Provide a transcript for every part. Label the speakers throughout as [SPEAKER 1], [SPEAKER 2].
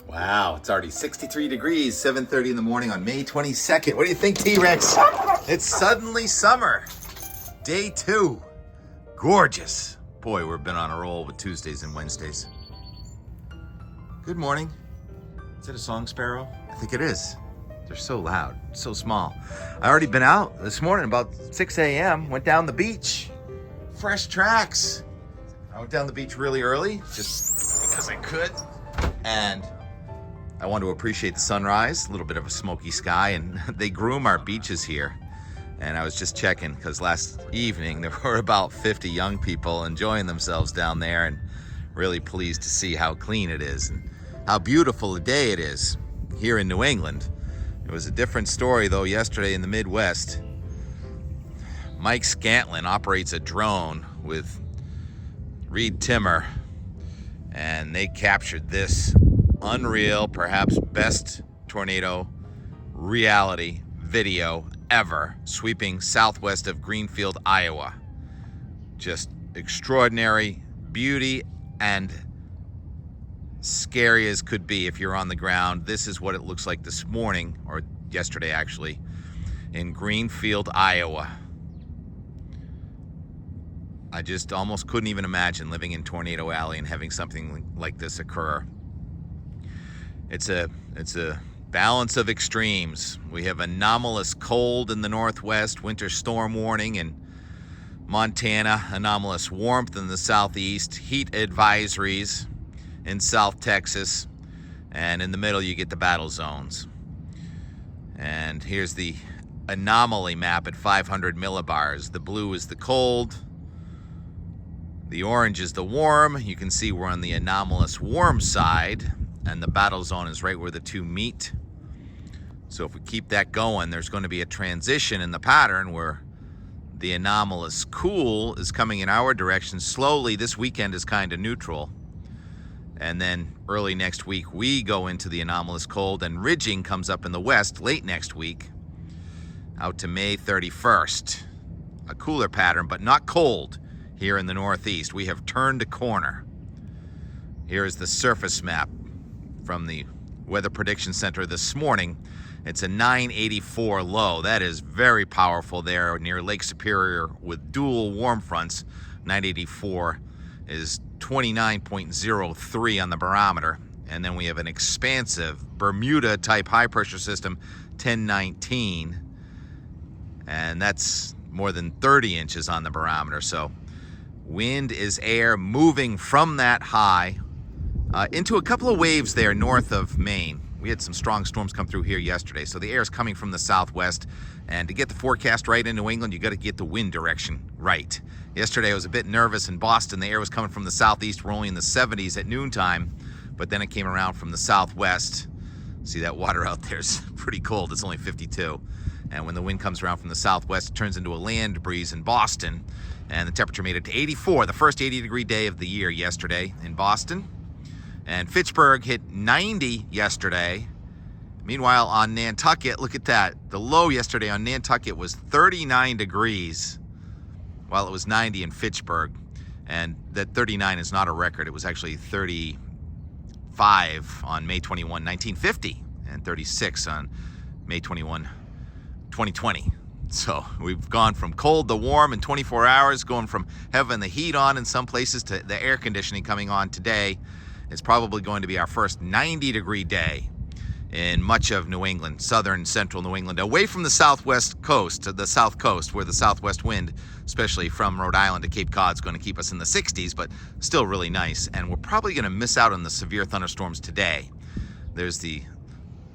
[SPEAKER 1] Wow, it's already 63 degrees, 7:30 in the morning on May 22nd. What do you think, T-Rex? It's suddenly summer. Day 2. Gorgeous. Boy, we've been on a roll with Tuesdays and Wednesdays. Good morning. Is it a song sparrow? I think it is. They're so loud, so small. I already been out this morning about 6 a.m. Went down the beach. Fresh tracks. I went down the beach really early, just because I could. And I want to appreciate the sunrise, a little bit of a smoky sky, and they groom our beaches here. And I was just checking because last evening there were about 50 young people enjoying themselves down there, and really pleased to see how clean it is and how beautiful a day it is here in New England. It was a different story though yesterday in the Midwest. Mike Scantlin operates a drone with Reed Timmer, and they captured this unreal, perhaps best tornado reality video ever, sweeping southwest of Greenfield, Iowa. Just extraordinary beauty and scary as could be if you're on the ground. This is what it looks like this morning, or yesterday actually, in Greenfield, Iowa. I just almost couldn't even imagine living in Tornado Alley and having something like this occur. It's a balance of extremes. We have anomalous cold in the northwest, winter storm warning in Montana, anomalous warmth in the southeast, heat advisories in South Texas, and in the middle you get the battle zones. And here's the anomaly map at 500 millibars. The blue is the cold, the orange is the warm. You can see we're on the anomalous warm side, and the battle zone is right where the two meet. So if we keep that going, there's going to be a transition in the pattern where the anomalous cool is coming in our direction slowly. This weekend is kind of neutral. And then early next week, we go into the anomalous cold, and ridging comes up in the west late next week out to May 31st. A cooler pattern, but not cold here in the northeast. We have turned a corner. Here is the surface map from the Weather Prediction Center this morning. It's a 984 low. That is very powerful there near Lake Superior with dual warm fronts. 984 is 29.03 on the barometer. And then we have an expansive Bermuda type high pressure system, 1019. And that's more than 30 inches on the barometer. So wind is air moving from that high into a couple of waves there north of Maine. We had some strong storms come through here yesterday, so the air is coming from the southwest. And to get the forecast right in New England, you got to get the wind direction right. Yesterday I was a bit nervous in Boston. The air was coming from the southeast. We're only in the 70s at noontime, but then it came around from the southwest. See that water out there is pretty cold. It's only 52. And when the wind comes around from the southwest, it turns into a land breeze in Boston. And the temperature made it to 84, the first 80-degree day of the year yesterday in Boston. And Fitchburg hit 90 yesterday. Meanwhile, on Nantucket, look at that. The low yesterday on Nantucket was 39 degrees, while it was 90 in Fitchburg. And that 39 is not a record. It was actually 35 on May 21, 1950, and 36 on May 21, 2020. So we've gone from cold to warm in 24 hours, going from having the heat on in some places to the air conditioning coming on today. It's probably going to be our first 90-degree day in much of New England, southern, central New England, away from the southwest coast to the south coast, where the southwest wind, especially from Rhode Island to Cape Cod, is going to keep us in the 60s, but still really nice. And we're probably going to miss out on the severe thunderstorms today. There's the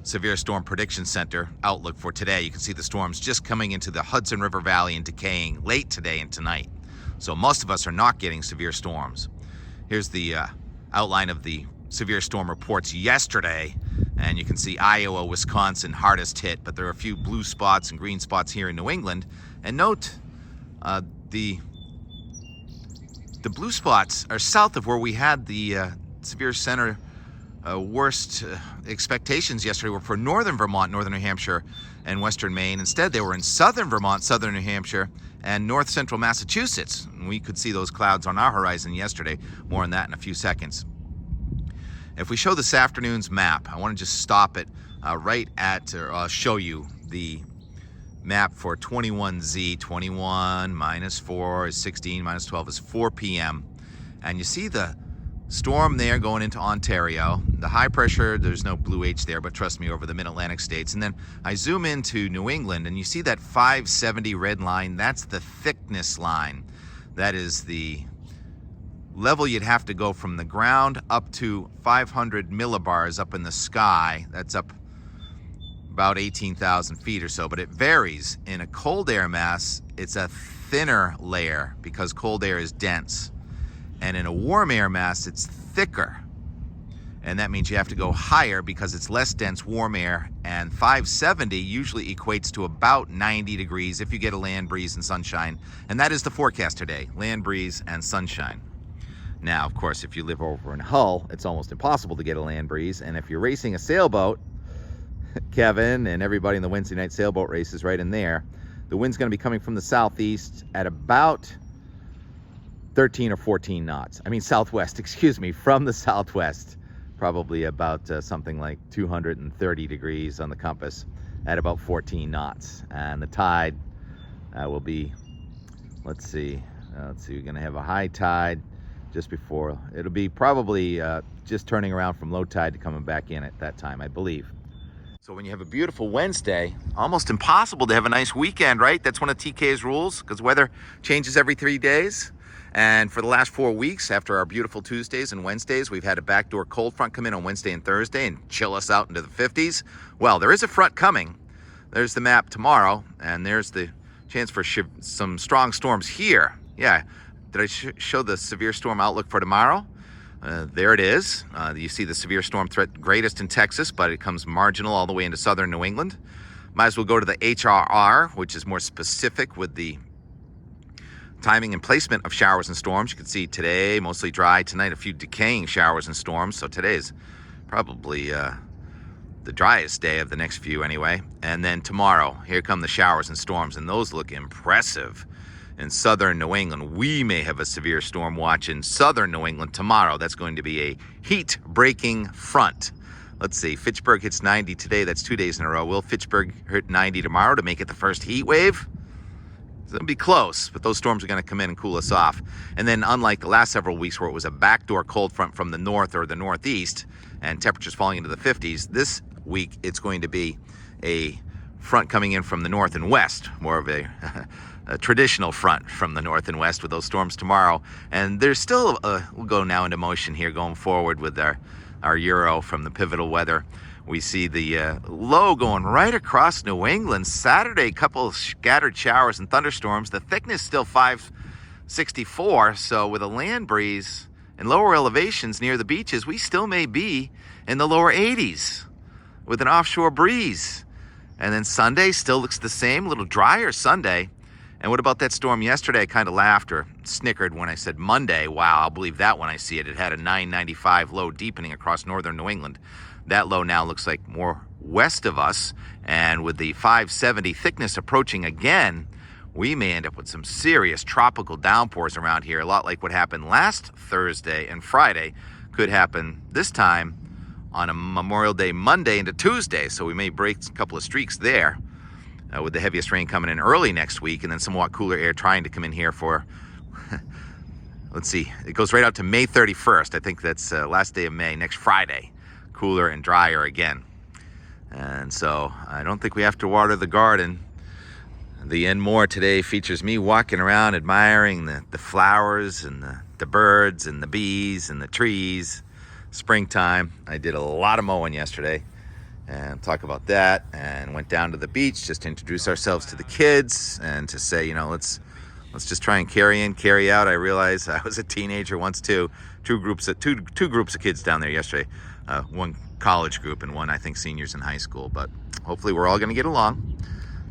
[SPEAKER 1] Severe Storm Prediction Center outlook for today. You can see the storms just coming into the Hudson River Valley and decaying late today and tonight. So most of us are not getting severe storms. Here's the outline of the severe storm reports yesterday, and you can see Iowa, Wisconsin hardest hit, but there are a few blue spots and green spots here in New England. And note the blue spots are south of where we had the severe center worst expectations yesterday were for northern Vermont, northern New Hampshire, and western Maine. Instead, they were in southern Vermont, southern New Hampshire, and north central Massachusetts. And we could see those clouds on our horizon yesterday. More on that in a few seconds. If we show this afternoon's map, I want to just stop it right at, or I'll show you the map for 21Z. 21 minus 4 is 16, minus 12 is 4 p.m. And you see the storm there going into Ontario. The high pressure, there's no blue H there, but trust me, over the mid-Atlantic states. And then I zoom into New England, and you see that 570 red line. That's the thickness line. That is the level you'd have to go from the ground up to 500 millibars up in the sky. That's up about 18,000 feet or so, but it varies. In a cold air mass, it's a thinner layer because cold air is dense. And in a warm air mass, it's thicker. And that means you have to go higher because it's less dense warm air. And 570 usually equates to about 90 degrees if you get a land breeze and sunshine. And that is the forecast today, land breeze and sunshine. Now, of course, if you live over in Hull, it's almost impossible to get a land breeze. And if you're racing a sailboat, Kevin and everybody in the Wednesday night sailboat race is right in there, the wind's going to be coming from the southeast at about 13 or 14 knots. I mean, southwest, excuse me, from the southwest, probably about something like 230 degrees on the compass at about 14 knots. And the tide will be, let's see, we're going to have a high tide just before, it'll be probably just turning around from low tide to coming back in at that time, I believe. So when you have a beautiful Wednesday, almost impossible to have a nice weekend, right? That's one of TK's rules, because weather changes every 3 days. And for the last 4 weeks, after our beautiful Tuesdays and Wednesdays, we've had a backdoor cold front come in on Wednesday and Thursday and chill us out into the 50s. Well, there is a front coming. There's the map tomorrow, and there's the chance for some strong storms here. Yeah, did I show the severe storm outlook for tomorrow? There it is. You see the severe storm threat greatest in Texas, but it comes marginal all the way into southern New England. Might as well go to the HRR, which is more specific with the timing and placement of showers and storms. You can see today, mostly dry. Tonight, a few decaying showers and storms. So today is probably the driest day of the next few anyway. And then tomorrow, here come the showers and storms, and those look impressive. In southern New England, we may have a severe storm watch in southern New England tomorrow. That's going to be a heat-breaking front. Let's see, Fitchburg hits 90 today. That's 2 days in a row. Will Fitchburg hit 90 tomorrow to make it the first heat wave? It'll be close, but those storms are going to come in and cool us off. And then unlike the last several weeks where it was a backdoor cold front from the north or the northeast and temperatures falling into the 50s, this week it's going to be a front coming in from the north and west, more of a traditional front from the north and west with those storms tomorrow. And there's still, we'll go now into motion here going forward with our Euro from the pivotal weather. We see the low going right across New England. Saturday, a couple of scattered showers and thunderstorms. The thickness still 564, so with a land breeze and lower elevations near the beaches, we still may be in the lower 80s with an offshore breeze. And then Sunday still looks the same, a little drier Sunday. And what about that storm yesterday? I kind of laughed or snickered when I said Monday. Wow, I'll believe that when I see it. It had a 995 low deepening across northern New England. That low now looks like more west of us. And with the 570 thickness approaching again, we may end up with some serious tropical downpours around here. A lot like what happened last Thursday and Friday could happen this time on a Memorial Day Monday into Tuesday. So we may break a couple of streaks there. With the heaviest rain coming in early next week and then somewhat cooler air trying to come in here for, let's see, it goes right out to May 31st. I think that's last day of May, next Friday. Cooler and drier again. And so I don't think we have to water the garden. The End More today features me walking around admiring the flowers and the birds and the bees and the trees. Springtime. I did a lot of mowing yesterday. And talk about that, and went down to the beach just to introduce ourselves to the kids and to say, you know, let's just try and carry in, carry out. I realized I was a teenager once too. Two groups of kids down there yesterday. One college group and one, I think, seniors in high school. But hopefully we're all going to get along.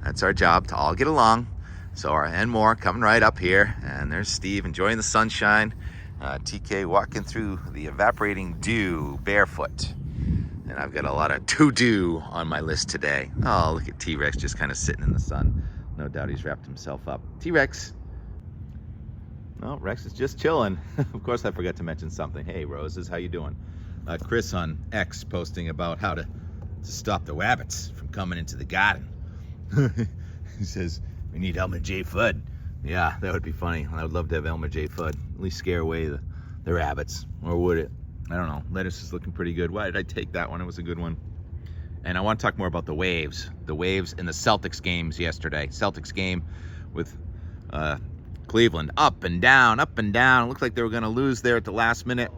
[SPEAKER 1] That's our job, to all get along. So our and more coming right up here. And there's Steve enjoying the sunshine. TK walking through the evaporating dew barefoot. And I've got a lot of to-do on my list today. Oh, look at T-Rex just kind of sitting in the sun. No doubt he's wrapped himself up. T-Rex. No, Rex is just chilling. Of course, I forgot to mention something. Hey, Roses, how you doing? Chris on X posting about how to stop the rabbits from coming into the garden. He says, we need Elmer J. Fudd. Yeah, that would be funny. I would love to have Elmer J. Fudd. At least scare away the rabbits. Or would it? I don't know. Lettuce is looking pretty good. Why did I take that one? It was a good one. And I want to talk more about the waves. The waves in the Celtics games yesterday. Celtics game with Cleveland. Up and down, up and down. It looked like they were going to lose there at the last minute.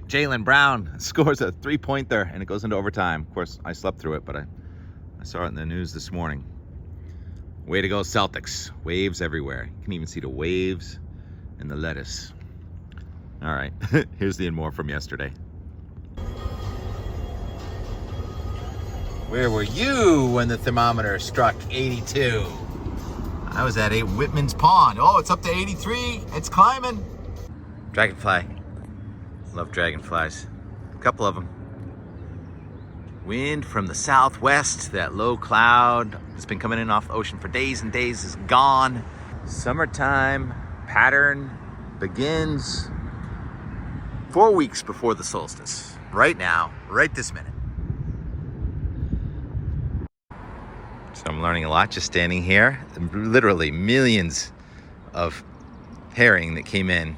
[SPEAKER 1] Jaylen Brown scores a three-pointer, and it goes into overtime. Of course, I slept through it, but I saw it in the news this morning. Way to go, Celtics. Waves everywhere. You can even see the waves in the lettuce. All right, here's the and more from yesterday. Where were you when the thermometer struck 82? I was at Whitman's Pond. Oh, it's up to 83. It's climbing. Dragonfly. Love dragonflies. A couple of them. Wind from the southwest. That low cloud that's been coming in off the ocean for days and days is gone. Summertime pattern begins 4 weeks before the solstice. Right now, right this minute. So I'm learning a lot just standing here. Literally millions of herring that came in.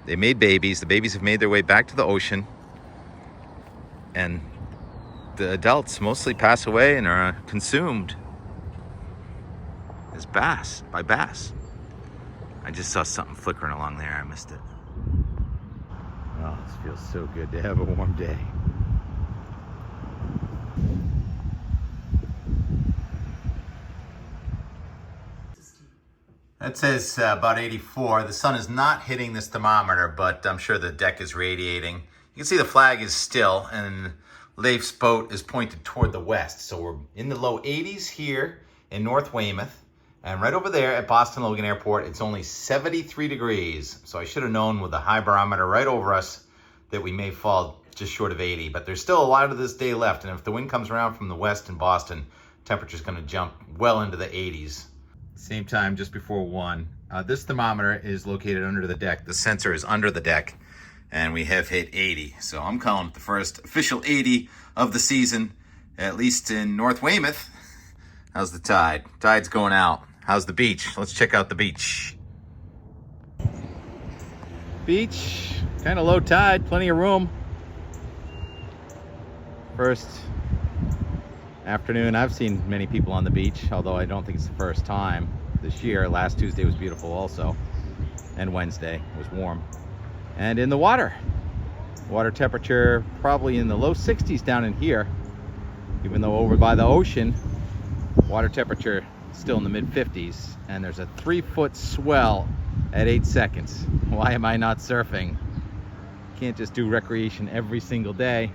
[SPEAKER 1] They made babies. The babies have made their way back to the ocean. And the adults mostly pass away and are consumed as by bass. I just saw something flickering along there. I missed it. Oh, this feels so good to have a warm day. It says about 84. The sun is not hitting this thermometer, but I'm sure the deck is radiating. You can see the flag is still, and Leif's boat is pointed toward the west. So we're in the low 80s here in North Weymouth. And right over there at Boston Logan Airport, it's only 73 degrees. So I should have known with the high barometer right over us that we may fall just short of 80. But there's still a lot of this day left. And if the wind comes around from the west in Boston, temperature's going to jump well into the 80s. Same time, just before 1. This thermometer is located under the deck. The sensor is under the deck, and we have hit 80. So I'm calling it the first official 80 of the season, at least in North Weymouth. How's the tide? Tide's going out. How's the beach? Let's check out the beach. Beach, kind of low tide, plenty of room. First afternoon I've seen many people on the beach, although I don't think it's the first time this year. Last Tuesday was beautiful also, and Wednesday was warm. And in the water temperature probably in the low 60s down in here, even though over by the ocean water temperature still in the mid 50s, and there's a 3-foot swell at 8 seconds. Why am I not surfing? Can't just do recreation every single day.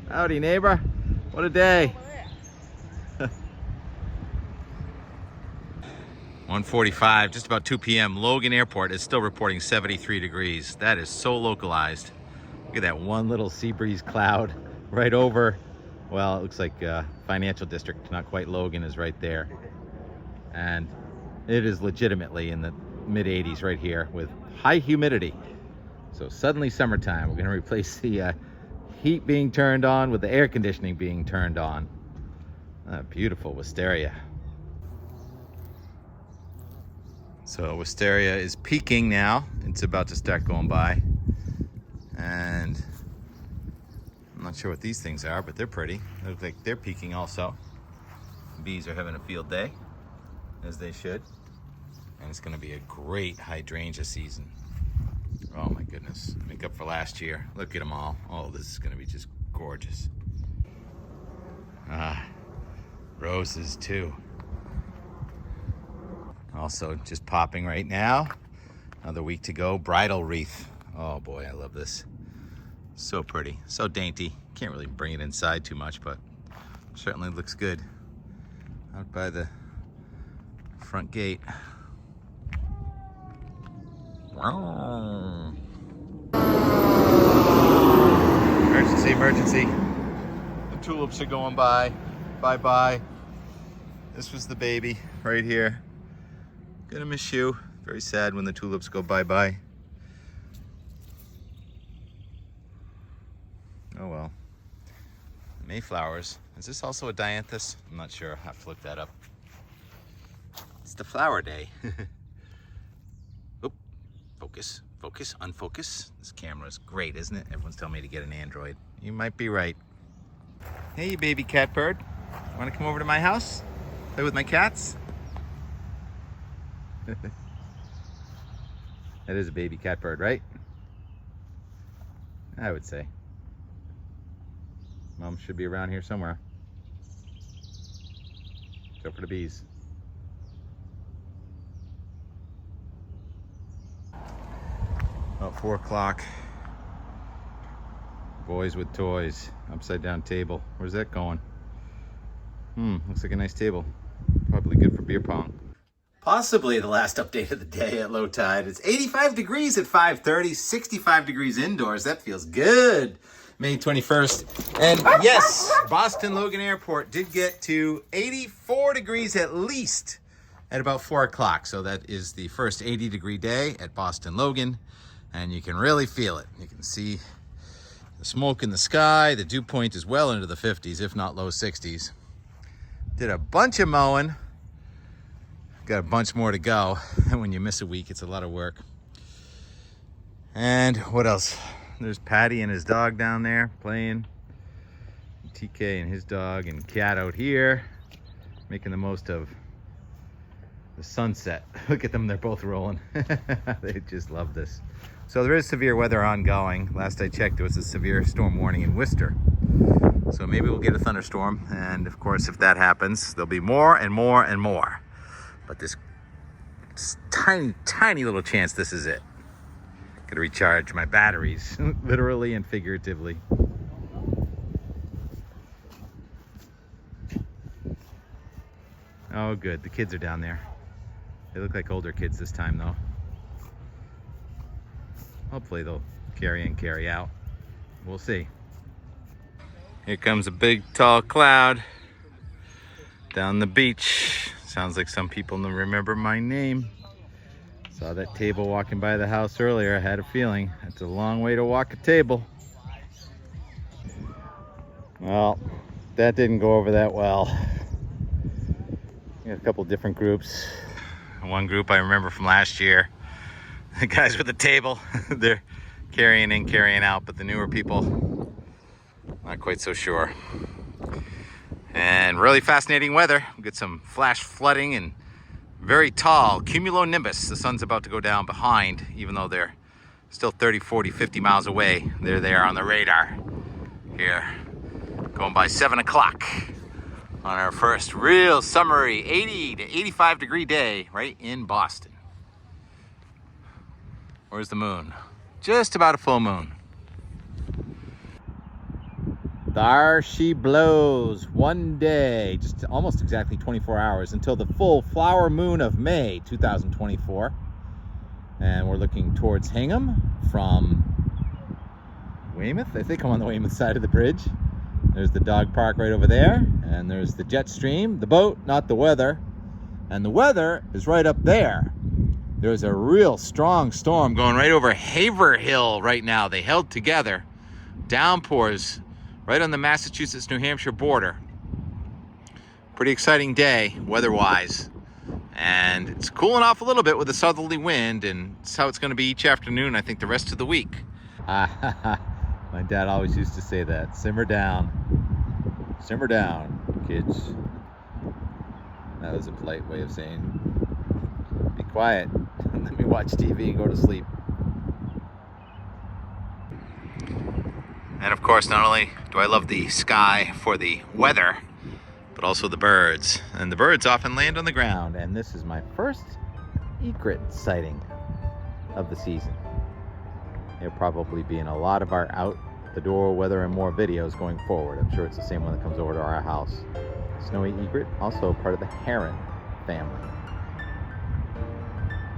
[SPEAKER 1] Howdy, neighbor. What a day. 1:45, just about 2 p.m. Logan Airport is still reporting 73 degrees. That is so localized. Look at that one little sea breeze cloud right over, well, it looks like Financial District, not quite Logan, is right there. And it is legitimately in the mid 80s right here with high humidity. So suddenly summertime. We're going to replace the heat being turned on with the air conditioning being turned on. Beautiful Wisteria. So Wisteria is peaking now. It's about to start going by. And I'm not sure what these things are, but they're pretty. They look like they're peaking also. Bees are having a field day, as they should. And it's gonna be a great hydrangea season. Oh my goodness, make up for last year. Look at them all. Oh, this is gonna be just gorgeous. Roses too. Also just popping right now. Another week to go. Bridal wreath. Oh boy, I love this. So pretty, so dainty. Can't really bring it inside too much, but certainly looks good. Out by the front gate. Wow. Emergency, emergency. The tulips are going by. Bye-bye. This was the baby right here. Gonna miss you. Very sad when the tulips go bye-bye. Oh well. Mayflowers. Is this also a dianthus? I'm not sure. I have to look that up. It's the flower day. Oop. Focus. Focus. Unfocus. This camera is great, isn't it? Everyone's telling me to get an Android. You might be right. Hey, you baby cat bird. Want to come over to my house? Play with my cats? That is a baby cat bird, right? I would say. Mom should be around here somewhere. Go for the bees. About 4 o'clock. Boys with toys. Upside down table. Where's that going? Looks like a nice table. Probably good for beer pong. Possibly the last update of the day at low tide. It's 85 degrees at 5:30, 65 degrees indoors. That feels good. May 21st. And yes, Boston Logan Airport did get to 84 degrees at least at about 4 o'clock. So that is the first 80-degree day at Boston Logan. And you can really feel it. You can see the smoke in the sky. The dew point is well into the 50s, if not low 60s. Did a bunch of mowing. Got a bunch more to go. And when you miss a week, it's a lot of work. And what else? There's Patty and his dog down there playing. TK and his dog and cat out here, making the most of the sunset. Look at them, they're both rolling. They just love this. So there is severe weather ongoing. Last I checked, there was a severe storm warning in Worcester. So maybe we'll get a thunderstorm. And of course, if that happens, there'll be more and more and more. But this tiny, tiny little chance this is it. Gotta recharge my batteries, literally and figuratively. Oh, good. The kids are down there. They look like older kids this time, though. Hopefully they'll carry in, carry out. We'll see. Here comes a big, tall cloud down the beach. Sounds like some people remember my name. Saw that table walking by the house earlier. I had a feeling it's a long way to walk a table. Well, that didn't go over that well. We got a couple different groups. One group I remember from last year. The guys with the table, they're carrying in, carrying out, but the newer people, not quite so sure. And really fascinating weather. We get some flash flooding and very tall cumulonimbus. The sun's about to go down behind, even though they're still 30, 40, 50 miles away. They're there on the radar here, going by 7 o'clock on our first real summery 80 to 85 degree day right in Boston. Where's the moon? Just about a full moon. There she blows. One day, just almost exactly 24 hours until the full flower moon of May 2024. And we're looking towards Hingham from Weymouth. I think I'm on the Weymouth side of the bridge. There's the dog park right over there. And there's the jet stream, the boat, not the weather. And the weather is right up there. There's a real strong storm going right over Haverhill right now. They held together. Downpours right on the Massachusetts-New Hampshire border. Pretty exciting day, weather-wise. And it's cooling off a little bit with a southerly wind, and it's how it's going to be each afternoon, I think, the rest of the week. My dad always used to say that. Simmer down, kids. That was a polite way of saying, be quiet, let me watch TV and go to sleep. And of course, not only do I love the sky for the weather, but also the birds. And the birds often land on the ground. And this is my first egret sighting of the season. There'll probably be in a lot of our out the door weather and more videos going forward. I'm sure it's the same one that comes over to our house. Snowy egret, also part of the heron family.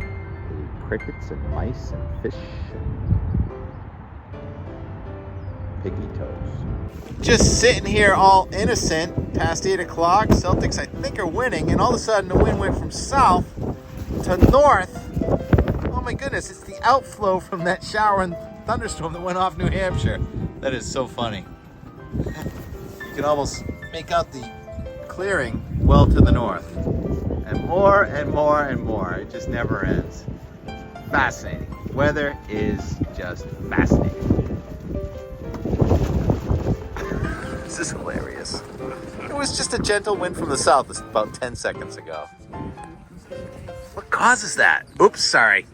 [SPEAKER 1] The crickets and mice and fish and piggy toes. Just sitting here all innocent past 8 o'clock. Celtics, I think, are winning, and all of a sudden the wind went from south to north. Oh my goodness, it's the outflow from that shower and thunderstorm that went off New Hampshire. That is so funny. You can almost make out the clearing well to the north. And more and more and more. It just never ends. Fascinating. Weather is just fascinating. This is hilarious. It was just a gentle wind from the south about 10 seconds ago. What causes that? Oops, sorry.